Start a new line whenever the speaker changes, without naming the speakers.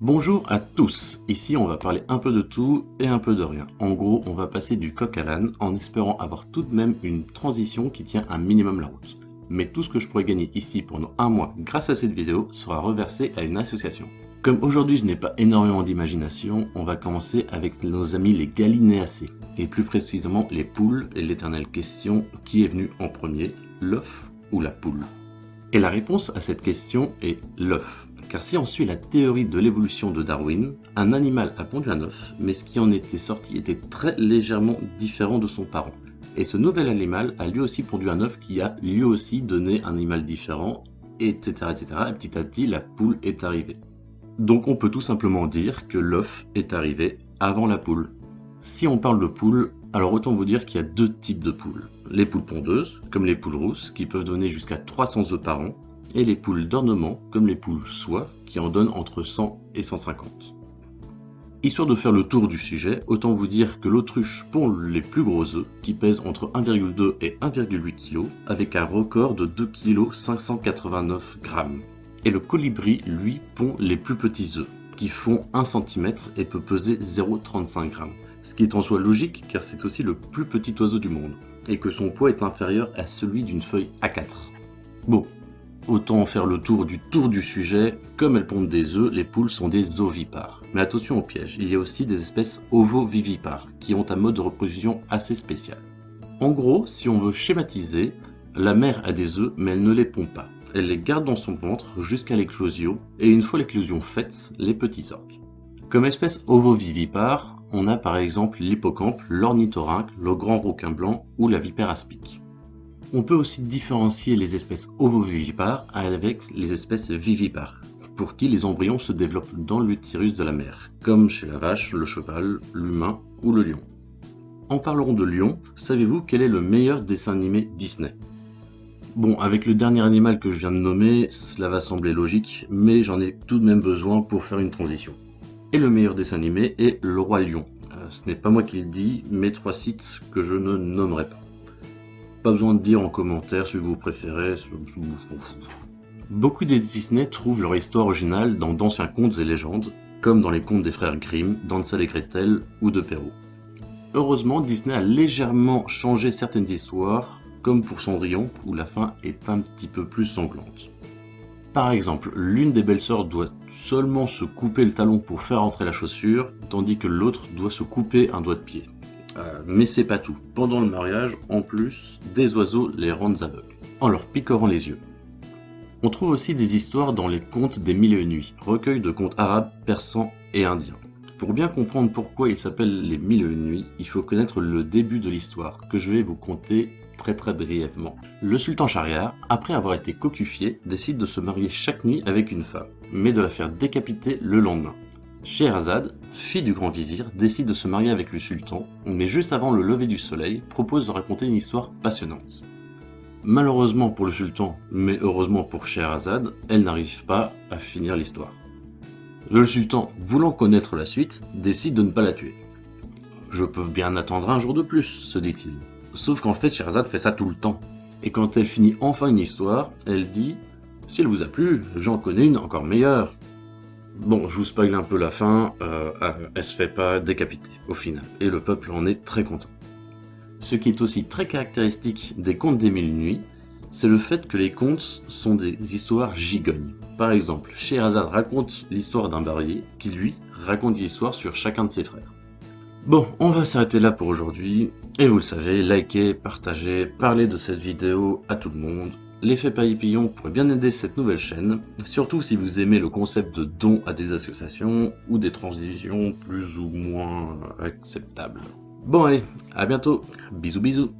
Bonjour à tous, ici on va parler un peu de tout et un peu de rien. En gros, on va passer du coq à l'âne en espérant avoir tout de même une transition qui tient un minimum la route. Mais tout ce que je pourrais gagner ici pendant un mois grâce à cette vidéo sera reversé à une association. Comme aujourd'hui je n'ai pas énormément d'imagination, on va commencer avec nos amis les galinéacées, et plus précisément les poules et l'éternelle question qui est venu en premier, l'œuf ou la poule? Et la réponse à cette question est l'œuf. Car si on suit la théorie de l'évolution de Darwin, un animal a pondu un œuf, mais ce qui en était sorti était très légèrement différent de son parent. Et ce nouvel animal a lui aussi pondu un œuf qui a lui aussi donné un animal différent, etc. etc. Et petit à petit, la poule est arrivée. Donc on peut tout simplement dire que l'œuf est arrivé avant la poule. Si on parle de poules, alors autant vous dire qu'il y a deux types de poules. Les poules pondeuses, comme les poules rousses, qui peuvent donner jusqu'à 300 œufs par an, et les poules d'ornement, comme les poules soie, qui en donnent entre 100 et 150. Histoire de faire le tour du sujet, autant vous dire que l'autruche pond les plus gros œufs, qui pèsent entre 1,2 et 1,8 kg, avec un record de 2 kg 589 g. Et le colibri, lui, pond les plus petits œufs, qui font 1 cm et peut peser 0,35 g. Ce qui est en soi logique car c'est aussi le plus petit oiseau du monde, et que son poids est inférieur à celui d'une feuille A4. Bon, autant faire le tour du sujet, comme elles pondent des œufs, les poules sont des ovipares. Mais attention au piège, il y a aussi des espèces ovovivipares, qui ont un mode de reproduction assez spécial. En gros, si on veut schématiser, la mère a des œufs mais elle ne les pond pas. Elle les garde dans son ventre jusqu'à l'éclosion, et une fois l'éclosion faite, les petits sortent. Comme espèce ovovivipare, on a par exemple l'hippocampe, l'ornithorynque, le grand requin blanc ou la vipère aspic. On peut aussi différencier les espèces ovovivipares avec les espèces vivipares, pour qui les embryons se développent dans l'utérus de la mère, comme chez la vache, le cheval, l'humain ou le lion. En parlant de lion, savez-vous quel est le meilleur dessin animé Disney? Bon, avec le dernier animal que je viens de nommer, cela va sembler logique, mais j'en ai tout de même besoin pour faire une transition. Et le meilleur dessin animé est Le Roi Lion. Ce n'est pas moi qui le dis, mais 3 sites que je ne nommerai pas. Pas besoin de dire en commentaire celui que vous préférez, Beaucoup des Disney trouvent leur histoire originale dans d'anciens contes et légendes, comme dans les contes des frères Grimm, d'Hansel et Gretel ou de Perrault. Heureusement, Disney a légèrement changé certaines histoires, comme pour Cendrillon, où la fin est un petit peu plus sanglante. Par exemple, l'une des belles-sœurs doit seulement se couper le talon pour faire entrer la chaussure, tandis que l'autre doit se couper un doigt de pied. Mais c'est pas tout. Pendant le mariage, en plus, des oiseaux les rendent aveugles, en leur picorant les yeux. On trouve aussi des histoires dans les contes des Mille et une nuits, recueil de contes arabes, persans et indiens. Pour bien comprendre pourquoi ils s'appellent les Mille et une nuits, il faut connaître le début de l'histoire, que je vais vous conter très brièvement. Le sultan Shahriar, après avoir été cocufié, décide de se marier chaque nuit avec une femme, mais de la faire décapiter le lendemain. Scheherazade, fille du grand vizir, décide de se marier avec le sultan, mais juste avant le lever du soleil, propose de raconter une histoire passionnante. Malheureusement pour le sultan, mais heureusement pour Scheherazade, elle n'arrive pas à finir l'histoire. Le sultan, voulant connaître la suite, décide de ne pas la tuer. Je peux bien attendre un jour de plus, se dit-il. Sauf qu'en fait, Scheherazade fait ça tout le temps. Et quand elle finit enfin une histoire, elle dit « Si elle vous a plu, j'en connais une encore meilleure ». Bon, je vous spoil un peu la fin, elle se fait pas décapiter au final, et le peuple en est très content. Ce qui est aussi très caractéristique des contes des Mille Nuits, c'est le fait que les contes sont des histoires gigognes. Par exemple, Scheherazade raconte l'histoire d'un barbier, qui lui raconte l'histoire sur chacun de ses frères. Bon, on va s'arrêter là pour aujourd'hui, et vous le savez, likez, partagez, parlez de cette vidéo à tout le monde. L'effet papillon pourrait bien aider cette nouvelle chaîne, surtout si vous aimez le concept de dons à des associations ou des transitions plus ou moins acceptables. Bon allez, à bientôt, bisous bisous.